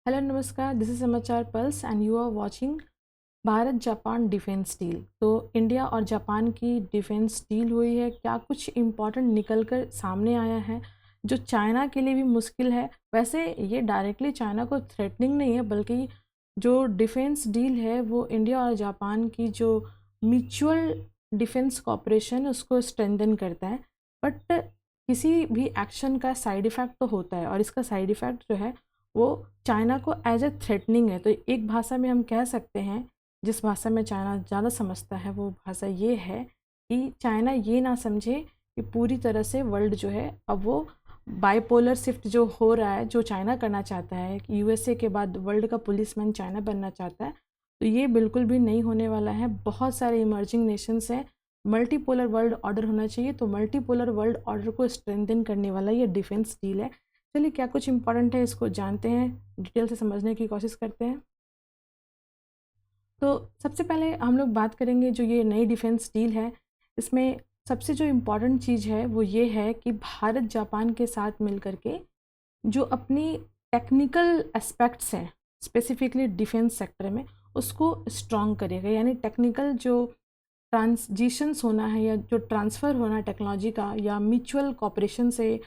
Hello नमस्कार, this is Samachar Pulse and you are watching Bharat Japan defence deal. तो India और Japan की defence deal हुई है। क्या कुछ इम्पोर्टेंट निकल कर सामने आया है जो चाइना के लिए भी मुश्किल है। वैसे ये डायरेक्टली चाइना को थ्रेटनिंग नहीं है, बल्कि जो डिफेंस डील है वो इंडिया और जापान की जो म्यूचुअल डिफेंस कॉपरेशन उसको स्ट्रेंथन करता है। बट किसी भी एक्शन का साइड इफ़ेक्ट तो होता है, और इसका साइड इफ़ेक्ट जो है वो चाइना को एज ए थ्रेटनिंग है। तो एक भाषा में हम कह सकते हैं, जिस भाषा में चाइना ज़्यादा समझता है, वो भाषा ये है कि चाइना ये ना समझे कि पूरी तरह से वर्ल्ड जो है अब वो बाइपोलर शिफ्ट जो हो रहा है, जो चाइना करना चाहता है कि यूएसए के बाद वर्ल्ड का पुलिसमैन चाइना बनना चाहता है, तो ये बिल्कुल भी नहीं होने वाला है। बहुत सारे इमर्जिंग नेशंस हैं, मल्टीपोलर वर्ल्ड ऑर्डर होना चाहिए, तो मल्टीपोलर वर्ल्ड ऑर्डर को स्ट्रेंथन करने वाला ये डिफेंस डील है। चलिए, क्या कुछ इंपॉर्टेंट है इसको जानते हैं, डिटेल से समझने की कोशिश करते हैं। तो सबसे पहले हम लोग बात करेंगे जो ये नई डिफेंस डील है, इसमें सबसे जो इम्पॉर्टेंट चीज़ है वो ये है कि भारत जापान के साथ मिल के जो अपनी टेक्निकल एस्पेक्ट्स हैं स्पेसिफिकली डिफेंस सेक्टर में, उसको स्ट्रॉन्ग करेगा। यानी टेक्निकल जो ट्रांजिशंस होना है या जो ट्रांसफ़र होना है टेक्नोलॉजी का, या म्यूचुअल कॉपरेशन से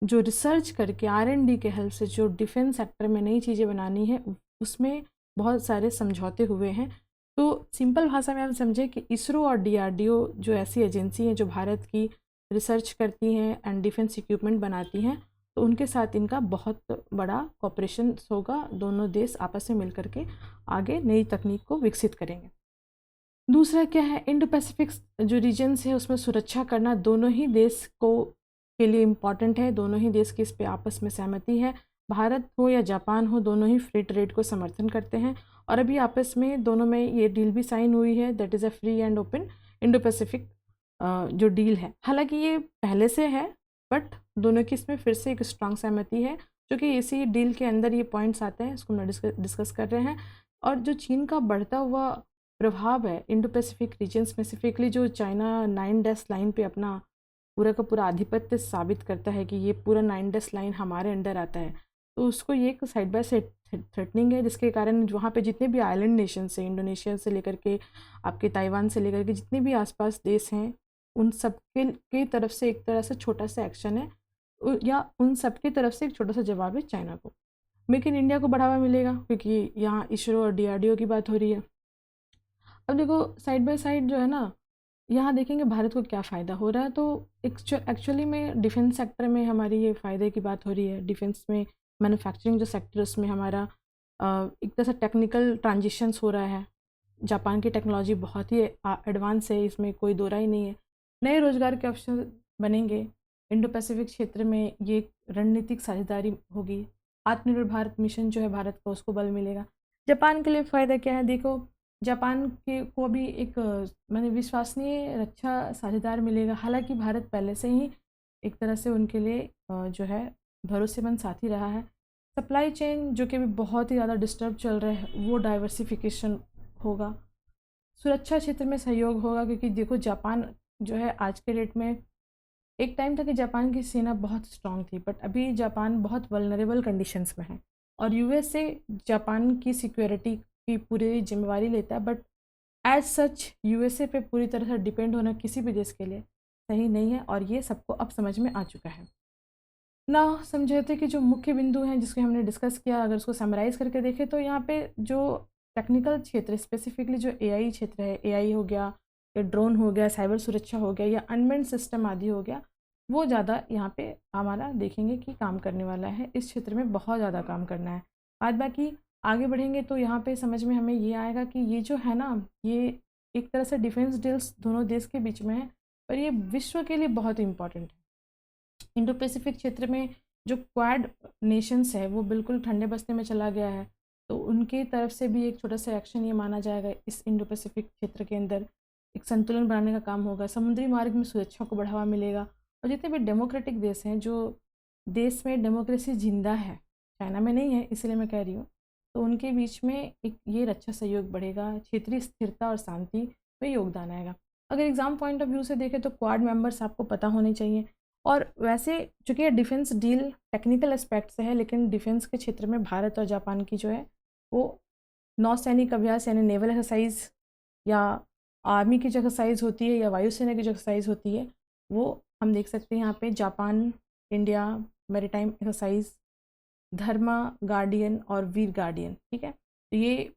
जो रिसर्च करके R&D के हेल्प से जो डिफेंस सेक्टर में नई चीज़ें बनानी है, उसमें बहुत सारे समझौते हुए हैं। तो सिंपल भाषा में हम समझें कि इसरो और DRDO जो ऐसी एजेंसी हैं जो भारत की रिसर्च करती हैं एंड डिफेंस इक्विपमेंट बनाती हैं, तो उनके साथ इनका बहुत बड़ा कॉपरेशन होगा। दोनों देश आपस में मिल के आगे नई तकनीक को विकसित करेंगे। दूसरा क्या है, इंडो पैसिफिक जो रीजन्स है उसमें सुरक्षा करना दोनों ही देश को के लिए इम्पॉर्टेंट है। दोनों ही देश की इस पे आपस में सहमति है। भारत हो या जापान हो, दोनों ही फ्री ट्रेड को समर्थन करते हैं, और अभी आपस में दोनों में ये डील भी साइन हुई है, that is a free and open Indo Pacific जो डील है। हालांकि ये पहले से है, बट दोनों की इसमें फिर से एक स्ट्रांग सहमति है, जो कि इसी डील के अंदर ये पॉइंट्स आते हैं, इसको हम डिस्कस कर रहे हैं। और जो चीन का बढ़ता हुआ प्रभाव है इंडो पैसिफिक रीजन, स्पेसिफिकली जो चाइना 9 लाइन पे अपना पूरा का पूरा आधिपत्य साबित करता है कि ये पूरा 9 लाइन हमारे अंडर आता है, तो उसको ये एक साइड बाय साइड थ्रेटनिंग है, जिसके कारण वहाँ पे जितने भी आइलैंड नेशन से, इंडोनेशिया से लेकर के आपके ताइवान से लेकर के जितने भी आसपास देश हैं, उन सब के तरफ से एक तरह से छोटा सा एक्शन है, या उन सब की तरफ से एक छोटा सा जवाब है चाइना को। मेक इन इंडिया को बढ़ावा मिलेगा, क्योंकि यहाँ इसरो और DRDO की बात हो रही है। अब देखो, साइड बाय साइड जो है ना, यहाँ देखेंगे भारत को क्या फ़ायदा हो रहा है। तो एक्चुअली में डिफेंस सेक्टर में हमारी ये फ़ायदे की बात हो रही है। डिफेंस में मैन्युफैक्चरिंग जो सेक्टर है उसमें हमारा एक तरह से टेक्निकल ट्रांजिशंस हो रहा है। जापान की टेक्नोलॉजी बहुत ही एडवांस है, इसमें कोई दो राय नहीं है। नए रोजगार के अवसर बनेंगे। इंडो पैसिफिक क्षेत्र में ये एक रणनीतिक साझेदारी होगी। आत्मनिर्भर भारत मिशन जो है भारत का, उसको बल मिलेगा। जापान के लिए फ़ायदा क्या है, देखो, जापान के को भी एक माने विश्वसनीय रक्षा साझेदार मिलेगा। हालांकि भारत पहले से ही एक तरह से उनके लिए जो है भरोसेमंद साथी रहा है। सप्लाई चेन जो कि अभी बहुत ही ज़्यादा डिस्टर्ब चल रहा है, वो डाइवर्सिफिकेशन होगा। सुरक्षा क्षेत्र में सहयोग होगा, क्योंकि देखो जापान जो है आज के डेट में, एक टाइम था कि जापान की सेना बहुत स्ट्रांग थी, बट अभी जापान बहुत वल्नरेबल कंडीशंस में है, और यूएसए जापान की सिक्योरिटी की पूरी जिम्मेवारी लेता है। बट एज सच यूएसए पे पूरी तरह से डिपेंड होना किसी भी देश के लिए सही नहीं है, और ये सबको अब समझ में आ चुका है ना। समझौते के जो मुख्य बिंदु हैं जिसको हमने डिस्कस किया, अगर उसको समराइज़ करके देखें, तो यहाँ पे जो टेक्निकल क्षेत्र, स्पेसिफिकली जो एआई क्षेत्र है, एआई हो गया या ड्रोन हो गया, साइबर सुरक्षा हो गया, या अनमेन्ड सिस्टम आदि हो गया, वो ज़्यादा यहाँ पे हमारा देखेंगे कि काम करने वाला है। इस क्षेत्र में बहुत ज़्यादा काम करना है। बाद बाकी आगे बढ़ेंगे तो यहाँ पे समझ में हमें ये आएगा कि ये जो है ना, ये एक तरह से डिफेंस डील्स दोनों देश के बीच में है, पर ये विश्व के लिए बहुत इंपॉर्टेंट है। इंडो पैसिफिक क्षेत्र में जो क्वाड नेशंस है वो बिल्कुल ठंडे बस्ते में चला गया है, तो उनकी तरफ से भी एक छोटा सा एक्शन ये माना जाएगा। इस इंडो पैसिफिक क्षेत्र के अंदर एक संतुलन बनाने का काम होगा। समुद्री मार्ग में सुरक्षा को बढ़ावा मिलेगा, और जितने भी डेमोक्रेटिक देश हैं, जो देश में डेमोक्रेसी जिंदा है, चाइना में नहीं है इसलिए मैं कह रही हूँ, तो उनके बीच में एक ये रक्षा सहयोग बढ़ेगा। क्षेत्रीय स्थिरता और शांति में योगदान आएगा। अगर एग्ज़ाम पॉइंट ऑफ व्यू से देखें तो क्वाड मेंबर्स आपको पता होने चाहिए। और वैसे चूँकि ये डिफेंस डील टेक्निकल एस्पेक्ट से है, लेकिन डिफेंस के क्षेत्र में भारत और जापान की जो है वो नौसैनिक अभ्यास यानी नेवल एक्सरसाइज या आर्मी की जो एक्सरसाइज होती है या वायुसेना की जो एक्सरसाइज होती है वो हम देख सकते हैं यहाँ पे जापान इंडिया मैरीटाइम एक्सरसाइज धर्मा गार्डियन और वीर गार्डियन। ठीक है, तो ये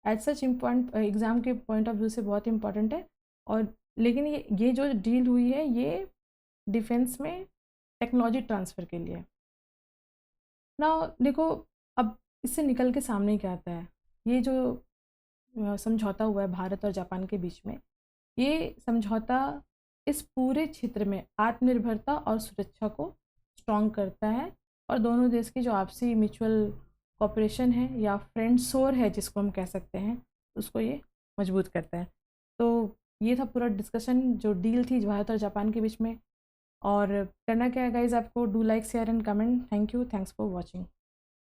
एज सच इम्पॉर्टेंट एग्ज़ाम के पॉइंट ऑफ व्यू से बहुत इंपॉर्टेंट है। और लेकिन ये जो डील हुई है ये डिफेंस में टेक्नोलॉजी ट्रांसफ़र के लिए। ना देखो, अब इससे निकल के सामने क्या आता है, ये जो समझौता हुआ है भारत और जापान के बीच में, ये समझौता इस पूरे क्षेत्र में आत्मनिर्भरता और सुरक्षा को स्ट्रॉन्ग करता है और दोनों देश की जो आपसी म्यूचुअल कॉपरेशन है या फ्रेंडसोर है जिसको हम कह सकते हैं, उसको ये मजबूत करता है। तो ये था पूरा डिस्कशन जो डील थी भारत और जापान के बीच में। और करना क्या है गाइज, आपको do like share and comment. Thank you, thanks for watching.